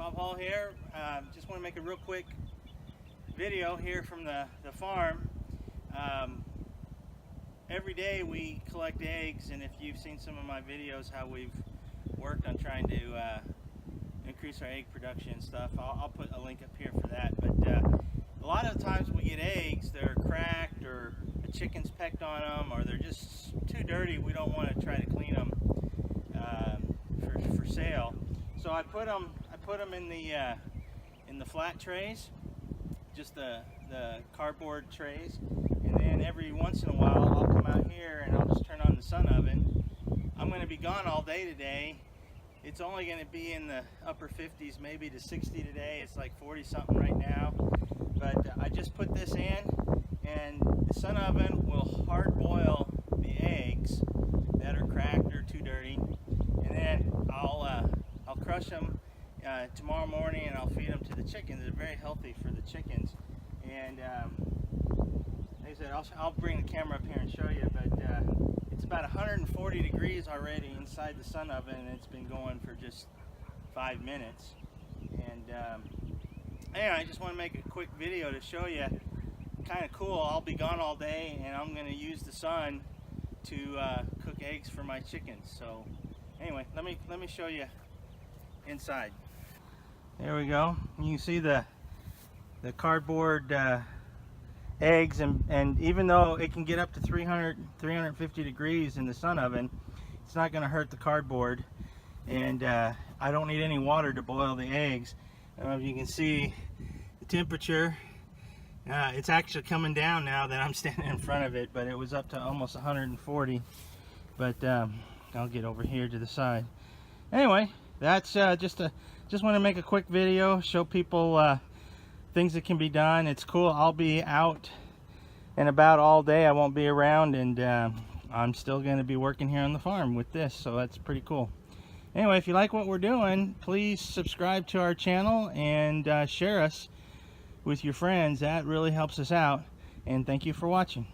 Bob Hall here. Just want to make a real quick video here from the farm. Every day we collect eggs, and if you've seen some of my videos how we've worked on trying to increase our egg production and stuff, I'll put a link up here for that. But a lot of the times we get eggs, they're cracked or a chicken's pecked on them, or they're just too dirty. We don't want to try to clean them for sale. So I put them in the flat trays, just the cardboard trays, and then every once in a while I'll come out here and I'll just turn on the sun oven. I'm going to be gone all day today. It's only going to be in the upper 50s, maybe to 60 today. It's like 40 something right now. But I just put this in, and the sun oven will hard boil the eggs that are cracked or too dirty, and then I'll crush them tomorrow morning, and I'll feed them to the chickens. They're very healthy for the chickens. And like I said, I'll bring the camera up here and show you, but it's about 140 degrees already inside the sun oven, and it's been going for just 5 minutes. And anyway, I just want to make a quick video to show you. Kind of cool. I'll be gone all day, and I'm going to use the sun to cook eggs for my chickens. So anyway, let me show you inside. There we go. You can see the cardboard eggs, and even though it can get up to 350 degrees in the sun oven, it's not going to hurt the cardboard. And I don't need any water to boil the eggs. I don't know if you can see the temperature. It's actually coming down now that I'm standing in front of it, but it was up to almost 140. But I'll get over here to the side. Anyway, that's just want to make a quick video, show people things that can be done. It's cool. I'll be out and about all day. I won't be around, and I'm still going to be working here on the farm with this, so that's pretty cool. Anyway, if you like what we're doing, please subscribe to our channel and share us with your friends. That really helps us out, and thank you for watching.